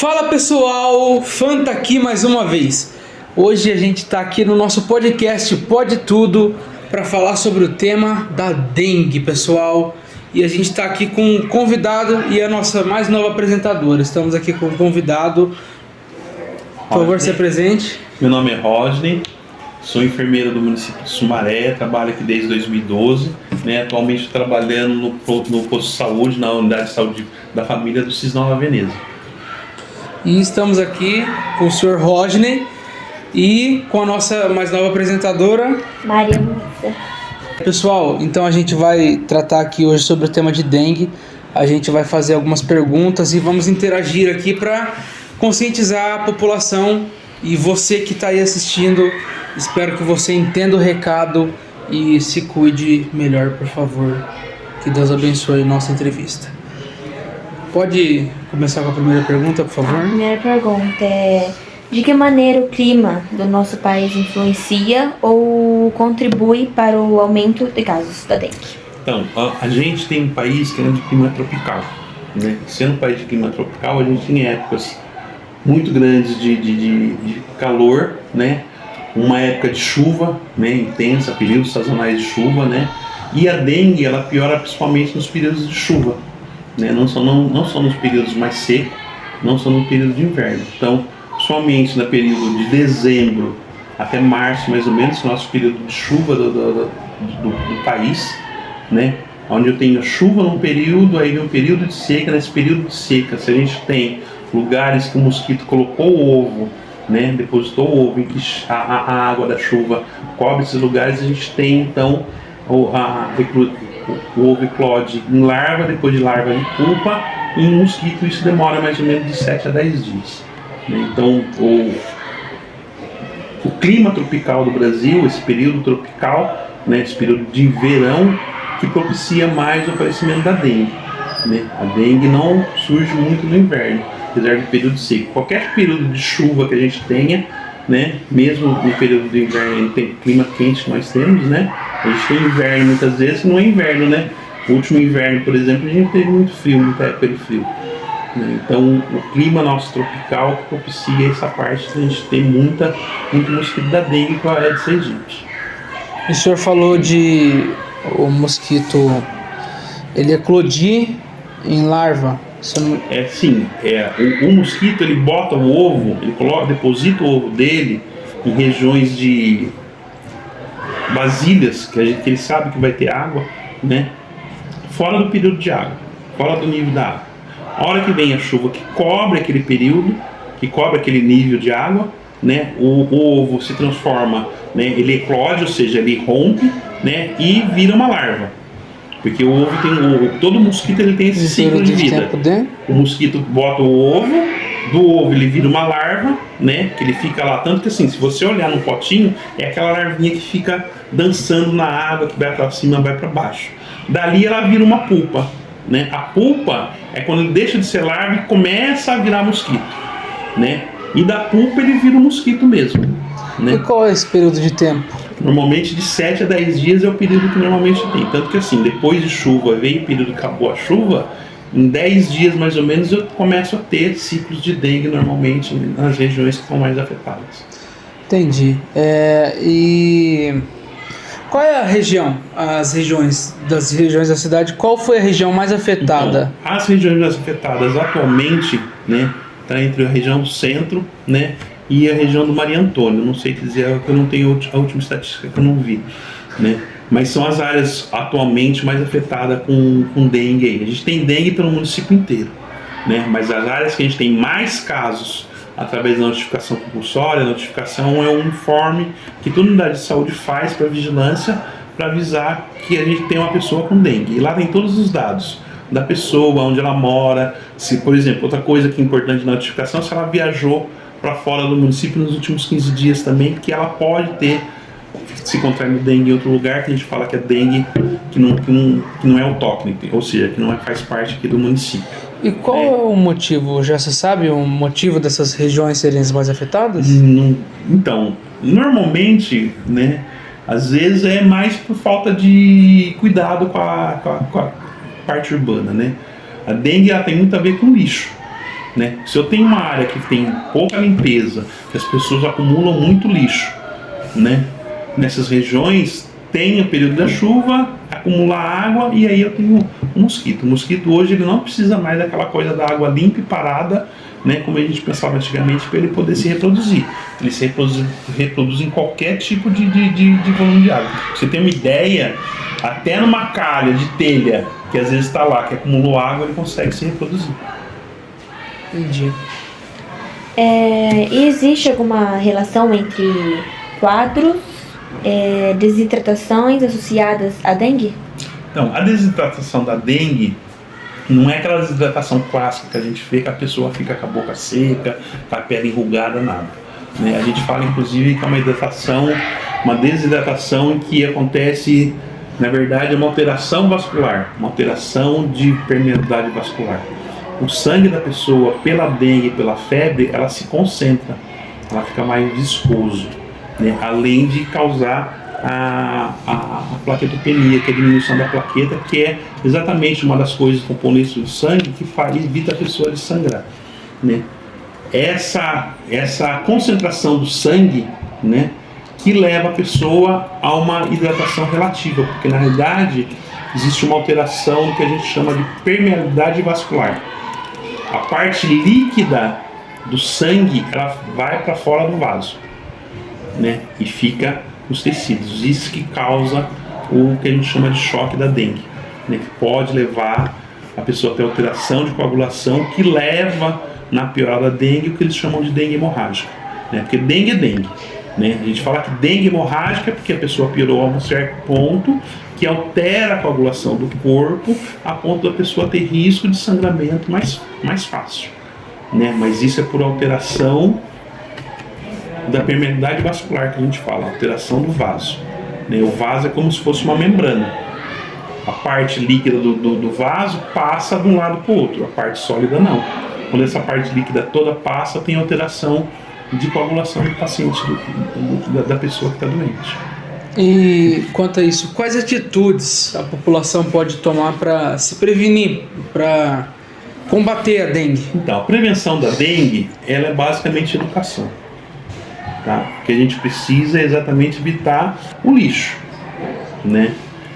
Fala pessoal, Fanta aqui mais uma vez. Hoje a gente está aqui no nosso podcast Pode Tudo para falar sobre o tema da dengue, pessoal. E a gente está aqui com um convidado e a nossa mais nova apresentadora. Estamos aqui com um convidado. Por favor, se apresente. Meu nome é Rodney, sou enfermeiro do município de Sumaré, trabalho aqui desde 2012. Atualmente estou trabalhando no posto de saúde, na unidade de saúde da família do CIS Nova Veneza. E estamos aqui com o Sr. Rodney e com a nossa mais nova apresentadora, Maria Luísa. Pessoal, então a gente vai tratar aqui hoje sobre o tema de dengue. A gente vai fazer algumas perguntas e vamos interagir aqui para conscientizar a população. E você que está aí assistindo, espero que você entenda o recado e se cuide melhor, por favor. Que Deus abençoe a nossa entrevista. Pode começar com a primeira pergunta, por favor? A primeira pergunta é: de que maneira o clima do nosso país influencia ou contribui para o aumento de casos da dengue? Então, a gente tem um país que é de clima tropical, né? Sendo um país de clima tropical, a gente tem épocas muito grandes de calor, né? Uma época de chuva, né? Intensa, períodos sazonais de chuva, né? E a dengue, ela piora principalmente nos períodos de chuva, né? Não só nos períodos mais secos, não só no período de inverno. Então, somente no período de dezembro até março, mais ou menos, nosso período de chuva do país, né? Onde eu tenho chuva num período, aí vem um período de seca. Nesse período de seca, se a gente tem lugares que o mosquito colocou o ovo, né? Depositou o ovo em que a água da chuva cobre esses lugares, a gente tem então o ovo eclode em larva, depois de larva em pupa, e em mosquito isso demora mais ou menos de 7 a 10 dias. Então, o clima tropical do Brasil, esse período tropical, né, esse período de verão, que propicia mais o aparecimento da dengue, né? A dengue não surge muito no inverno, apesar do período seco. Qualquer período de chuva que a gente tenha, né, mesmo no período de inverno, tem clima quente que nós temos, né? A gente tem inverno muitas vezes, não é inverno, né? O último inverno, por exemplo, a gente teve muito frio, muita época de frio. Então, o clima nosso tropical propicia essa parte de a gente ter muito mosquito da dengue com a Aedes aegypti. O senhor falou de o mosquito, ele eclodir em larva. O mosquito, ele bota o ovo, ele deposita o ovo dele em regiões de vasilhas, que ele sabe que vai ter água, né? Fora do período de água, fora do nível da água. A hora que vem a chuva que cobre aquele período, que cobre aquele nível de água, né? O ovo se transforma, né? Ele eclode, ou seja, ele rompe, né? E vira uma larva. Porque o ovo todo mosquito ele tem esse ciclo de vida. O mosquito bota o ovo, do ovo ele vira uma larva, né? Que ele fica lá, tanto que assim, se você olhar no potinho, é aquela larvinha que fica dançando na água, que vai para cima, vai para baixo. Dali ela vira uma pupa, né? A pupa é quando ele deixa de ser larva e começa a virar mosquito, né? E da pupa ele vira um mosquito mesmo, né? E qual é esse período de tempo? Normalmente de 7 a 10 dias é o período que normalmente tem. Tanto que assim, depois de chuva, veio o período que acabou a chuva, em 10 dias mais ou menos eu começo a ter ciclos de dengue normalmente nas regiões que estão mais afetadas. Entendi. E qual é a região, das regiões da cidade, qual foi a região mais afetada? Então, as regiões mais afetadas atualmente, né, está entre a região do centro, né, e a região do Maria Antônia. Não sei dizer, eu não tenho a última estatística que eu não vi, né? Mas são as áreas atualmente mais afetadas com dengue aí. A gente tem dengue pelo município inteiro, né? Mas as áreas que a gente tem mais casos através da notificação compulsória, a notificação é um informe que toda unidade de saúde faz para vigilância, para avisar que a gente tem uma pessoa com dengue. E lá tem todos os dados da pessoa, onde ela mora, se, por exemplo, outra coisa que é importante na notificação, se ela viajou para fora do município nos últimos 15 dias também, porque ela pode ter, se contrair dengue em outro lugar, que a gente fala que é dengue que não é autóctone, ou seja, que não faz parte aqui do município. E qual é o motivo? Já se sabe o motivo dessas regiões serem as mais afetadas? Então, normalmente, né, às vezes é mais por falta de cuidado com a parte urbana, né? A dengue ela tem muito a ver com lixo. né? Se eu tenho uma área que tem pouca limpeza, que as pessoas acumulam muito lixo, né? Nessas regiões tem o período da chuva, acumula água e aí eu tenho um mosquito. O mosquito hoje ele não precisa mais daquela coisa da água limpa e parada, né, como a gente pensava antigamente, para ele poder se reproduzir. Ele se reproduz em qualquer tipo de volume de água. Pra você tem uma ideia, até numa calha de telha, que às vezes está lá, que acumulou água, ele consegue se reproduzir. Entendi. E existe alguma relação entre quadros, desidratações associadas à dengue? Então, a desidratação da dengue não é aquela desidratação clássica que a gente vê que a pessoa fica com a boca seca, com a pele enrugada, nada. Né? A gente fala, inclusive, que é uma desidratação em que acontece, na verdade, uma alteração vascular, uma alteração de permeabilidade vascular. O sangue da pessoa, pela dengue, pela febre, ela se concentra, ela fica mais viscoso, né? Além de causar a plaquetopenia, que é a diminuição da plaqueta, que é exatamente uma das coisas, componentes do sangue, que evita a pessoa de sangrar, né? Essa concentração do sangue, né, que leva a pessoa a uma hidratação relativa, porque na realidade existe uma alteração no que a gente chama de permeabilidade vascular. A parte líquida do sangue, ela vai para fora do vaso, né, e fica nos tecidos. Isso que causa o que a gente chama de choque da dengue, né, que pode levar a pessoa a ter alteração de coagulação, que leva na piorada da dengue o que eles chamam de dengue hemorrágica, né, porque dengue é dengue, né? A gente fala que dengue hemorrágica é porque a pessoa piorou a um certo ponto, que altera a coagulação do corpo a ponto da pessoa ter risco de sangramento mais fácil, né? Mas isso é por alteração da permeabilidade vascular que a gente fala, alteração do vaso, né? O vaso é como se fosse uma membrana. A parte líquida do vaso passa de um lado para o outro, a parte sólida não. Quando essa parte líquida toda passa, tem alteração de coagulação do paciente, da pessoa que está doente. E quanto a isso, quais atitudes a população pode tomar para se prevenir, para combater a dengue? Então, a prevenção da dengue, ela é basicamente educação, tá? O que a gente precisa é exatamente evitar o lixo, né?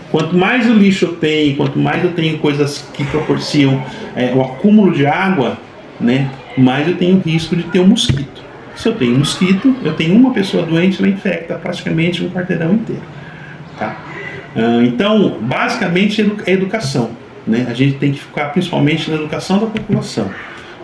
Quanto mais o lixo eu tenho, quanto mais eu tenho coisas que proporcionam o acúmulo de água, né, mais eu tenho risco de ter um mosquito. Se eu tenho mosquito, eu tenho uma pessoa doente, ela infecta praticamente um quarteirão inteiro, tá? Então, basicamente é educação, né? A gente tem que ficar principalmente na educação da população.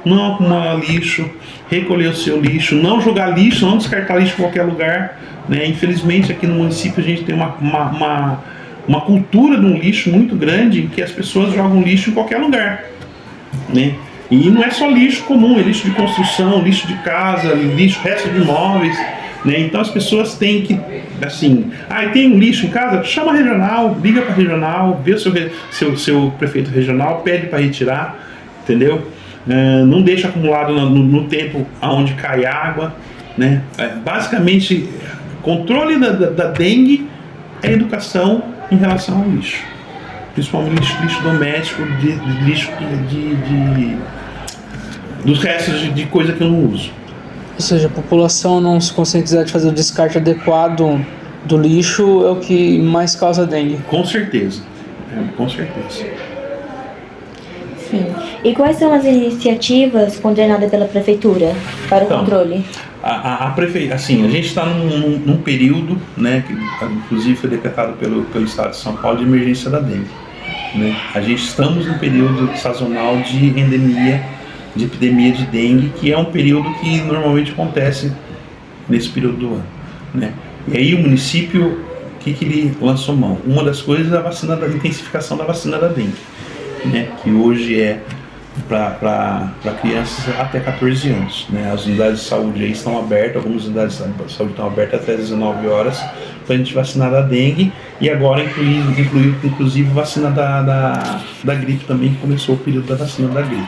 Não acumular lixo, recolher o seu lixo, não jogar lixo, não descartar lixo em qualquer lugar, né? Infelizmente aqui no município a gente tem uma cultura de um lixo muito grande, em que as pessoas jogam lixo em qualquer lugar, né? E não é só lixo comum, é lixo de construção, lixo de casa, lixo, resto de imóveis, né? Então as pessoas têm que, assim, tem um lixo em casa? Chama a regional, liga para a regional, vê o seu prefeito regional, pede para retirar, entendeu? Não deixa acumulado no tempo aonde cai água, né? Basicamente, controle da dengue é educação em relação ao lixo, principalmente lixo doméstico, lixo dos restos de coisa que eu não uso. Ou seja, a população não se conscientizar de fazer o descarte adequado do lixo é o que mais causa dengue. Com certeza, com certeza. Sim. E quais são as iniciativas coordenadas pela prefeitura para o controle? A gente está num período, né, que inclusive foi decretado pelo Estado de São Paulo, de emergência da dengue, né? Estamos num período sazonal de de epidemia de dengue, que é um período que normalmente acontece nesse período do ano, né? E aí o município, o que ele lançou mão? Uma das coisas é a intensificação da vacina da dengue, né? Que hoje é para crianças até 14 anos, né? As unidades de saúde aí estão abertas, algumas unidades de saúde estão abertas até 19 horas para a gente vacinar da dengue, e agora inclusive vacina da gripe também, que começou o período da vacina da gripe,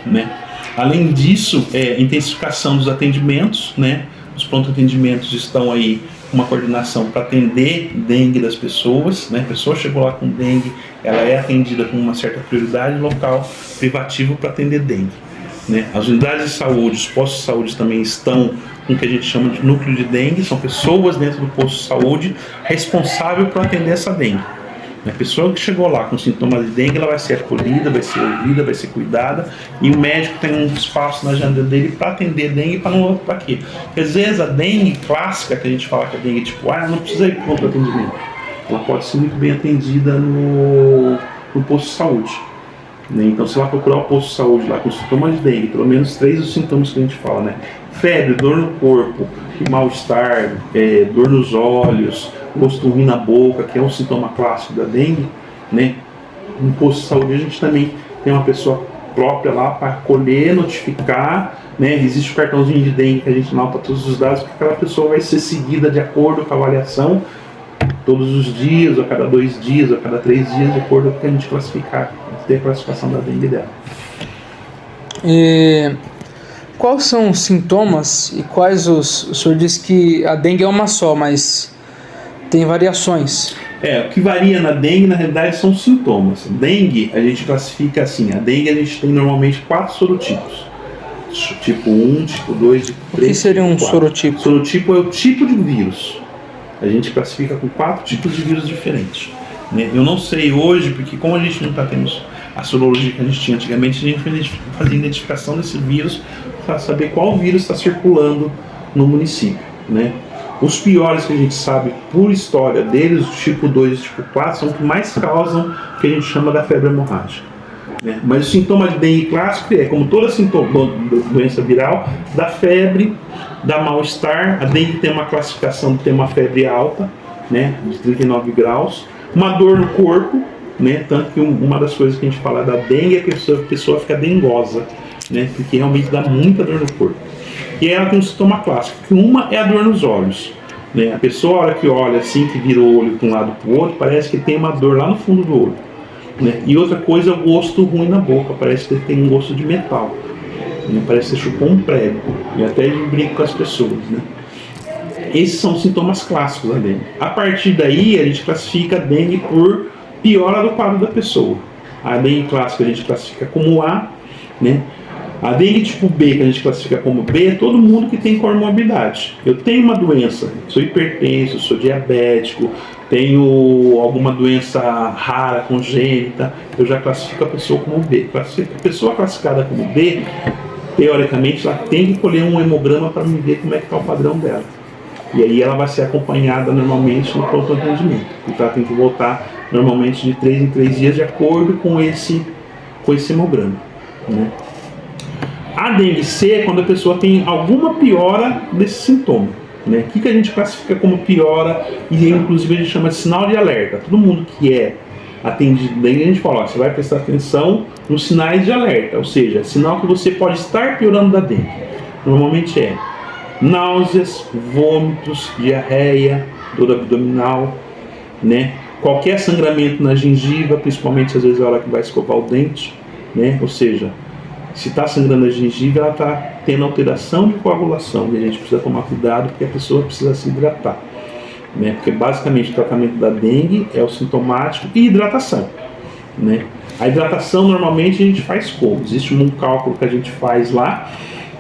né? Além disso, intensificação dos atendimentos, né? Os pronto atendimentos estão aí com uma coordenação para atender dengue das pessoas, né? A pessoa chegou lá com dengue, ela é atendida com uma certa prioridade, local privativo para atender dengue, né? As unidades de saúde, os postos de saúde também estão com o que a gente chama de núcleo de dengue, são pessoas dentro do posto de saúde responsáveis por atender essa dengue. A pessoa que chegou lá com sintomas de dengue, ela vai ser acolhida, vai ser ouvida, vai ser cuidada, e o médico tem um espaço na agenda dele para atender dengue, para quê? Porque às vezes a dengue clássica, que a gente fala que a dengue tipo A, não precisa ir para outro atendimento. Ela pode ser muito bem atendida no posto de saúde. Né? Então, se ela procurar o posto de saúde lá com sintomas de dengue, pelo menos 3 dos sintomas que a gente fala, né? Febre, dor no corpo, mal-estar, dor nos olhos, gosto ruim na boca, que é um sintoma clássico da dengue, né? No posto de saúde a gente também tem uma pessoa própria lá para acolher, notificar, né? Existe o cartãozinho de dengue que a gente anota todos os dados, porque aquela pessoa vai ser seguida de acordo com a avaliação todos os dias, a cada 2 dias, a cada 3 dias, de acordo com o que a gente classificar, ter a classificação da dengue dela. Quais são os sintomas e quais o senhor disse que a dengue é uma só, mas tem variações? O que varia na dengue, na realidade, são sintomas. Dengue, a gente classifica assim, a dengue a gente tem normalmente 4 sorotipos. Tipo 1, tipo 2, tipo 3, o que seria um sorotipo? Sorotipo é o tipo de vírus. A gente classifica com 4 tipos de vírus diferentes. Né? Eu não sei hoje, porque como a gente não está tendo a sorologia que a gente tinha antigamente, a gente fazia identificação desse vírus para saber qual vírus está circulando no município. Né? Os piores que a gente sabe por história deles, o tipo 2 e o tipo 4, são os que mais causam o que a gente chama da febre hemorrágica. Né? Mas o sintoma de dengue clássico é, como toda sintoma da doença viral, da febre, da mal-estar. A dengue tem uma classificação, tem uma febre alta, né, de 39 graus, uma dor no corpo, né, tanto que uma das coisas que a gente fala da dengue é que a pessoa fica dengosa, né, porque realmente dá muita dor no corpo. E ela tem um sintoma clássico, que uma é a dor nos olhos. Né? A pessoa, a hora que olha assim, que vira o olho de um lado para o outro, parece que tem uma dor lá no fundo do olho. Né? E outra coisa é o gosto ruim na boca, parece que tem um gosto de metal. Né? Parece que você chupou um prego. E até ele brinca com as pessoas. Né? Esses são os sintomas clássicos da dengue. A partir daí, a gente classifica a dengue por piora do quadro da pessoa. A dengue clássica a gente classifica como A, né? A dengue tipo B, que a gente classifica como B, é todo mundo que tem comorbidade. Eu tenho uma doença, sou hipertenso, sou diabético, tenho alguma doença rara, congênita, eu já classifico a pessoa como B. A pessoa classificada como B, teoricamente, ela tem que colher um hemograma para me ver como é que está o padrão dela. E aí ela vai ser acompanhada normalmente no pronto atendimento. Então ela tem que voltar normalmente de 3 em 3 dias de acordo com esse hemograma. Né? A dengue C é quando a pessoa tem alguma piora desse sintoma. Né? O que a gente classifica como piora e inclusive a gente chama de sinal de alerta. Todo mundo que é atendido dengue, a gente fala, ó, você vai prestar atenção nos sinais de alerta, ou seja, sinal que você pode estar piorando da dengue. Normalmente é náuseas, vômitos, diarreia, dor abdominal, né? Qualquer sangramento na gengiva, principalmente às vezes a hora que vai escovar o dente, né? Ou seja, se está sangrando a gengiva, ela está tendo alteração de coagulação e a gente precisa tomar cuidado porque a pessoa precisa se hidratar, né? Porque basicamente o tratamento da dengue é o sintomático e hidratação, né? A hidratação normalmente a gente faz como? Existe um cálculo que a gente faz lá,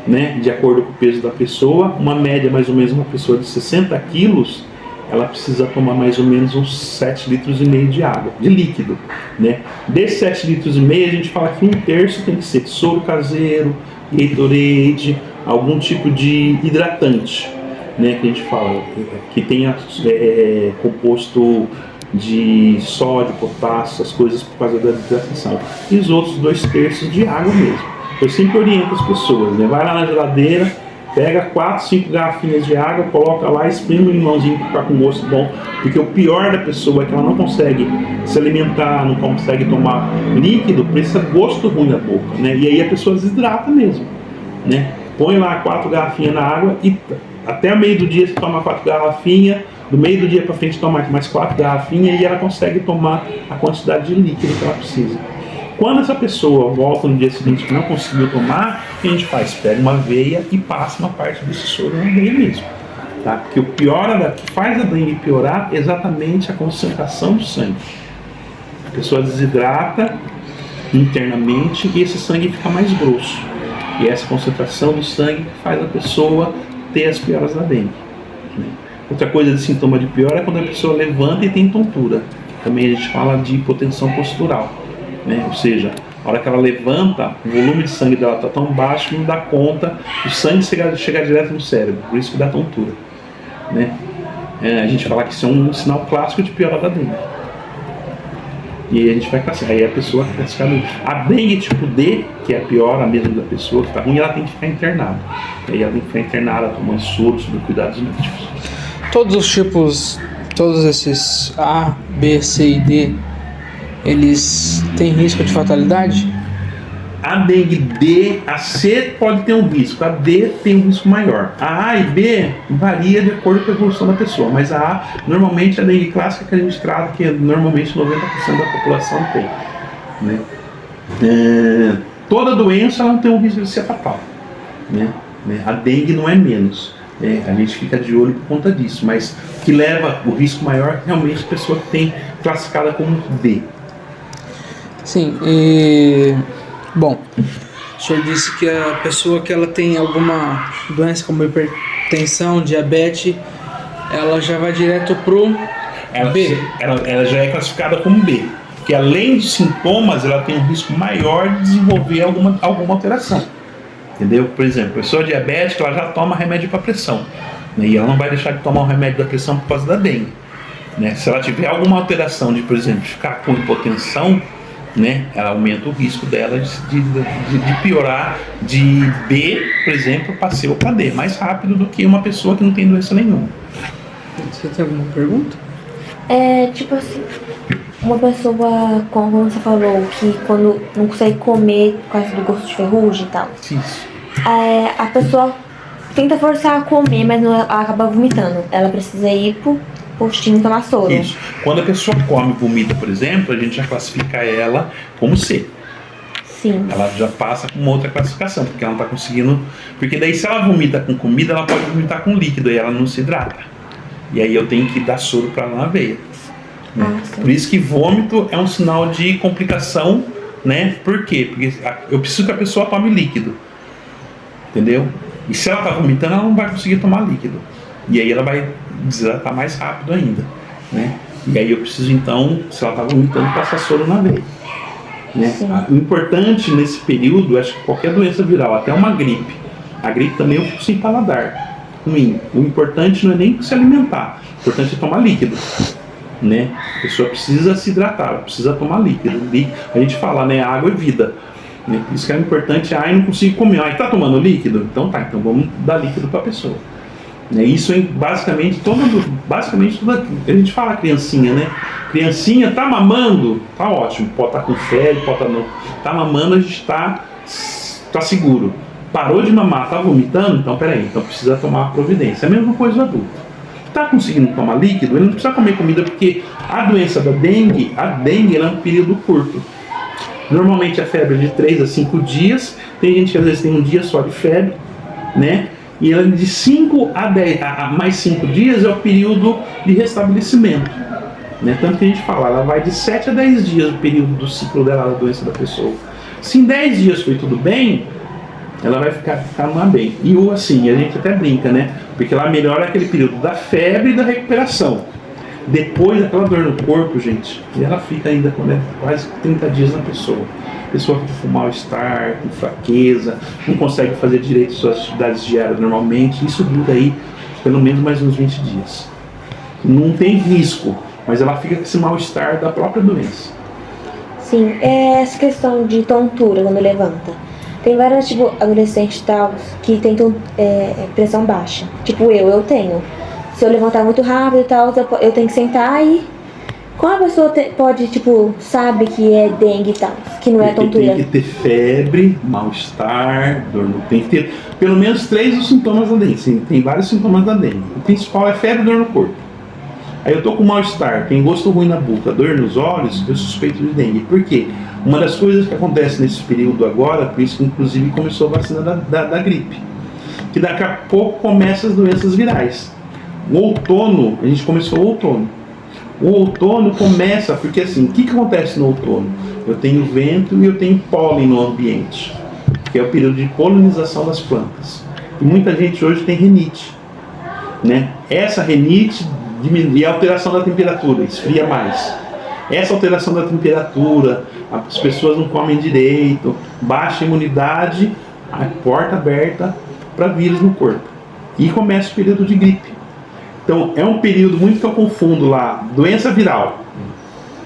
né? De acordo com o peso da pessoa, uma média mais ou menos uma pessoa de 60 quilos, ela precisa tomar mais ou menos uns 7,5 litros de água, de líquido, né? Desses 7,5 litros, a gente fala que 1/3 tem que ser de soro caseiro, Gatorade, algum tipo de hidratante, né? Que a gente fala, que tenha composto de sódio, potássio, essas coisas por causa da hidratação. E os outros 2/3 de água mesmo. Eu sempre oriento as pessoas, né? Vai lá na geladeira, pega 4, 5 garrafinhas de água, coloca lá, espreme um limãozinho para ficar com gosto bom, porque o pior da pessoa é que ela não consegue se alimentar, não consegue tomar líquido, por esse gosto ruim na boca, né? E aí a pessoa desidrata mesmo, né? Põe lá 4 garrafinhas na água e até o meio do dia você toma 4 garrafinhas, do meio do dia para frente toma mais 4 garrafinhas e ela consegue tomar a quantidade de líquido que ela precisa. Quando essa pessoa volta no dia seguinte que não conseguiu tomar, o que a gente faz? Pega uma veia e passa uma parte desse soro na veia mesmo. Tá? Porque o que faz a dengue piorar é exatamente a concentração do sangue. A pessoa desidrata internamente e esse sangue fica mais grosso. E essa concentração do sangue faz a pessoa ter as pioras da dengue, né? Outra coisa de sintoma de piora é quando a pessoa levanta e tem tontura. Também a gente fala de hipotensão postural, né? Ou seja, a hora que ela levanta, o volume de sangue dela está tão baixo que não dá conta do sangue chegar direto no cérebro, por isso que dá tontura, né? A gente fala que isso é um sinal clássico de piora da dengue. E a gente vai classificar, aí a pessoa vai classificar. A dengue tipo D, que é a piora mesmo da pessoa que está ruim, ela tem que ficar internada. Aí ela tem que ficar internada, tomando soro, sob cuidados médicos. Todos os tipos, todos esses A, B, C e D, eles têm risco de fatalidade? A dengue D, a C pode ter um risco, a D tem um risco maior. A A e B varia de acordo com a evolução da pessoa, mas a A, normalmente a dengue clássica que a gente trata, que normalmente 90% da população tem, né? Toda doença não tem um risco de ser fatal, né? A dengue não é menos. A gente fica de olho por conta disso, mas o que leva o risco maior realmente a pessoa que tem classificada como D. Sim, e... Bom, o senhor disse que a pessoa que ela tem alguma doença como hipertensão, diabetes, ela já vai direto pro B. Ela já é classificada como B, porque além dos sintomas, ela tem um risco maior de desenvolver alguma alteração. Entendeu? Por exemplo, a pessoa diabética, ela já toma remédio para pressão, né? E ela não vai deixar de tomar o remédio da pressão por causa da dengue, né? Se ela tiver alguma alteração de, por exemplo, ficar com hipotensão, né, ela aumenta o risco dela de piorar de B, por exemplo, para C ou para D, mais rápido do que uma pessoa que não tem doença nenhuma. Você tem alguma pergunta? Tipo assim, uma pessoa, como você falou, que quando não consegue comer por causa do gosto de ferrugem e tal, Isso. a pessoa tenta forçar a comer, mas ela acaba vomitando. Ela precisa ir pro postinho tomar soro. Isso. Quando a pessoa come e vomita, por exemplo, a gente já classifica ela como C. Sim. Ela já passa com uma outra classificação, porque ela não está conseguindo. Porque daí, se ela vomita com comida, ela pode vomitar com líquido e ela não se hidrata. E aí eu tenho que dar soro para ela na veia, né? Por isso que vômito é um sinal de complicação, né? Por quê? Porque eu preciso que a pessoa tome líquido, entendeu? E se ela está vomitando, ela não vai conseguir tomar líquido. E aí ela vai desidratar mais rápido ainda, né? E aí eu preciso então, se ela está vomitando, passar soro na veia, né? O importante nesse período, acho que qualquer doença viral, até uma gripe, a gripe também eu fico sem paladar ruim. O importante não é nem se alimentar, o importante é tomar líquido, né? A pessoa precisa se hidratar, ela precisa tomar líquido. A gente fala, né? Água é vida, né? Isso que é importante. Não consigo comer. Tá tomando líquido? Então então vamos dar líquido para a pessoa. Isso é basicamente toda a gente fala criancinha, né? Criancinha tá mamando, tá ótimo, pode estar com febre, pode estar não, tá mamando, a gente tá seguro. Parou de mamar, tá vomitando, então peraí, então precisa tomar providência. É a mesma coisa do adulto. Tá conseguindo tomar líquido, ele não precisa comer comida, porque a doença da dengue, ela é um período curto. Normalmente a febre é de 3 a 5 dias, tem gente que às vezes tem um dia só de febre, né? E ela de 5 a 10, a mais 5 dias é o período de restabelecimento, né? Tanto que a gente fala, ela vai de 7 a 10 dias o período do ciclo dela, da doença da pessoa. Se em 10 dias foi tudo bem, ela vai ficar lá bem. E assim, a gente até brinca, né? Porque ela melhora aquele período da febre e da recuperação. Depois daquela dor no corpo, gente, e ela fica ainda quase 30 dias na pessoa. A pessoa fica com mal-estar, com fraqueza, não consegue fazer direito suas atividades diárias normalmente. Isso dura aí pelo menos mais uns 20 dias. Não tem risco, mas ela fica com esse mal-estar da própria doença. Sim, essa questão de tontura quando levanta. Tem vários, tipo, adolescentes e tal, que tem pressão baixa. Tipo eu tenho. Se eu levantar muito rápido e tal, eu tenho que sentar e... Como a pessoa pode, tipo, sabe que é dengue e tal, que não é tontura? Tem que ter febre, mal-estar, dor no... Tem que ter pelo menos 3 dos sintomas da dengue. Sim, tem vários sintomas da dengue. O principal é febre e dor no corpo. Aí eu tô com mal-estar, tem gosto ruim na boca, dor nos olhos, eu suspeito de dengue. Por quê? Uma das coisas que acontece nesse período agora, por isso que inclusive começou a vacina da gripe, que daqui a pouco começam as doenças virais. O outono, a gente começou o outono. O outono começa, porque assim, o que acontece no outono? Eu tenho vento e eu tenho pólen no ambiente. que é o período de polinização das plantas. E muita gente hoje tem rinite, né? Essa rinite diminui a alteração da temperatura, esfria mais. Essa alteração da temperatura, as pessoas não comem direito, baixa imunidade, a porta aberta para vírus no corpo. E começa o período de gripe. Então é um período muito que eu confundo lá, doença viral.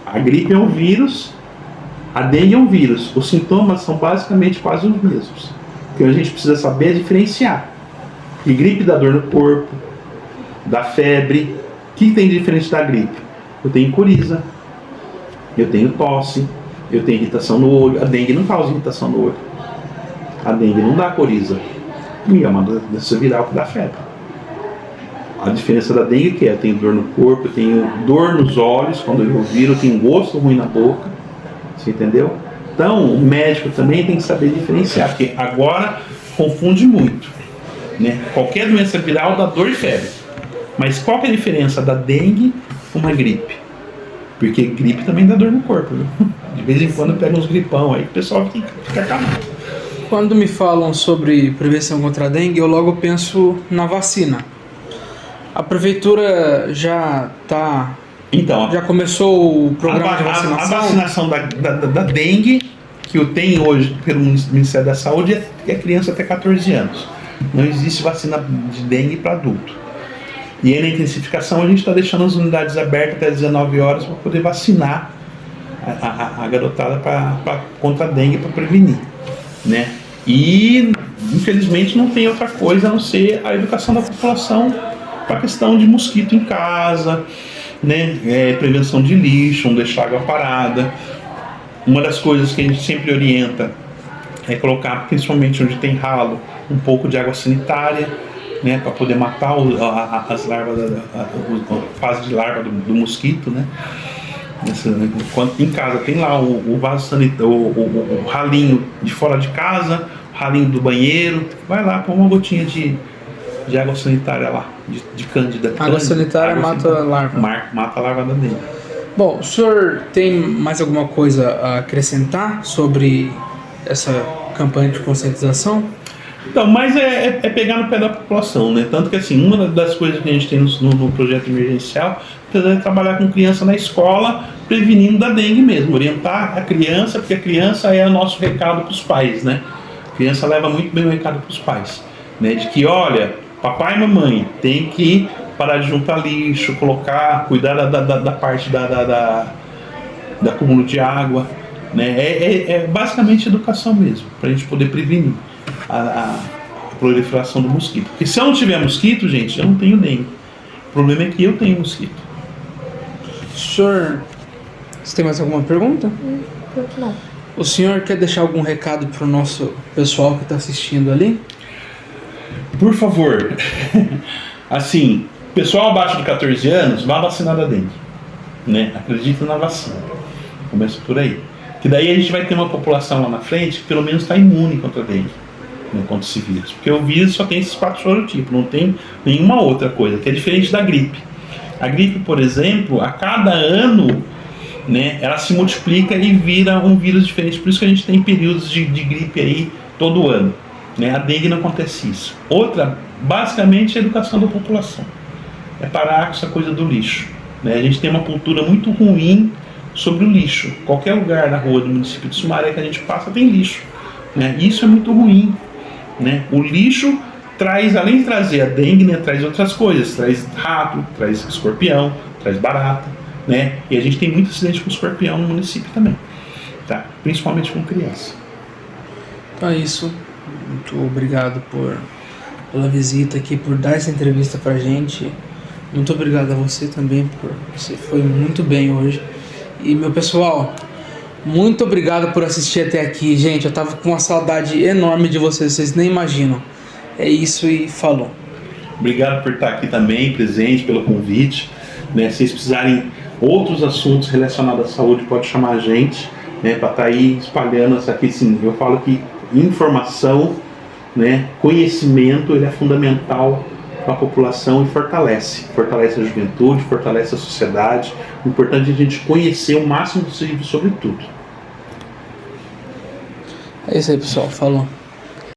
A gripe é um vírus, a dengue é um vírus. Os sintomas são basicamente quase os mesmos. O que a gente precisa saber é diferenciar. E gripe dá dor no corpo, dá febre. O que tem de diferente da gripe? Eu tenho coriza, eu tenho tosse, eu tenho irritação no olho. A dengue não causa irritação no olho. A dengue não dá coriza. E é uma doença viral que dá febre. A diferença da dengue é que eu tenho dor no corpo, eu tenho dor nos olhos, quando eu viro, eu tenho gosto ruim na boca. Você entendeu? Então, o médico também tem que saber diferenciar, porque agora confunde muito, né? Qualquer doença viral dá dor e febre. Mas qual que é a diferença da dengue com uma gripe? Porque gripe também dá dor no corpo, viu? De vez em quando pega uns gripão aí, o pessoal fica acamado. Quando me falam sobre prevenção contra a dengue, eu logo penso na vacina. A prefeitura já começou o programa de vacinação? A vacinação da dengue, que eu tenho hoje pelo Ministério da Saúde, é criança até 14 anos. Não existe vacina de dengue para adulto. E aí na intensificação a gente está deixando as unidades abertas até 19 horas para poder vacinar a garotada contra a dengue, para prevenir, né? E infelizmente não tem outra coisa a não ser a educação da população para a questão de mosquito em casa, né? Prevenção de lixo, não deixar água parada. Uma das coisas que a gente sempre orienta é colocar, principalmente onde tem ralo, um pouco de água sanitária, né, para poder matar as larvas, a fase de larva do mosquito, né? Quando em casa tem lá o vaso sanitário, o ralinho de fora de casa, o ralinho do banheiro, vai lá, põe uma gotinha de água sanitária lá, de cândida. Água sanitária mata a larva. Mata a larva da dengue. Bom, o senhor tem mais alguma coisa a acrescentar sobre essa campanha de conscientização? Então, mas é pegar no pé da população, né? Tanto que assim, uma das coisas que a gente tem no projeto emergencial é trabalhar com criança na escola, prevenindo da dengue mesmo, orientar a criança, porque a criança é o nosso recado para os pais, né? A criança leva muito bem o recado para os pais, né? De que, olha, papai e mamãe tem que parar de juntar lixo, cuidar da parte da acúmulo de água, né? É basicamente educação mesmo, para a gente poder prevenir a proliferação do mosquito. Porque se eu não tiver mosquito, gente, eu não tenho dengue. O problema é que eu tenho mosquito. Senhor, você tem mais alguma pergunta? Não. O senhor quer deixar algum recado para o nosso pessoal que está assistindo ali? Por favor, assim, pessoal abaixo de 14 anos, vá vacinar da dengue, né? Acredita na vacina. Começa por aí. Que daí a gente vai ter uma população lá na frente que pelo menos está imune contra a dengue, né, contra esse vírus. Porque o vírus só tem esses 4 sorotipos, não tem nenhuma outra coisa, que é diferente da gripe. A gripe, por exemplo, a cada ano, né, ela se multiplica e vira um vírus diferente. Por isso que a gente tem períodos de gripe aí todo ano, né? A dengue não acontece isso. Outra, basicamente, é a educação da população. É parar com essa coisa do lixo, né? A gente tem uma cultura muito ruim sobre o lixo. Qualquer lugar na rua do município de Sumaré que a gente passa tem lixo, né? Isso é muito ruim, né? O lixo traz, além de trazer a dengue, né, traz outras coisas, traz rato, traz escorpião, traz barata, né? E a gente tem muito acidente com escorpião no município também, tá? Principalmente com criança. Então é isso. Muito obrigado pela visita aqui, por dar essa entrevista pra gente. Muito obrigado a você também, você foi muito bem hoje. E meu pessoal, muito obrigado por assistir até aqui, gente. Eu tava com uma saudade enorme de vocês nem imaginam. É isso e falou. Obrigado por estar aqui também, presente, pelo convite, né? Se vocês precisarem outros assuntos relacionados à saúde, pode chamar a gente, né, para estar aí espalhando isso aqui. Sim, eu falo que informação, né, conhecimento, ele é fundamental para a população e fortalece a juventude, fortalece a sociedade. O importante é a gente conhecer o máximo possível sobre tudo. É isso aí, pessoal. Falou.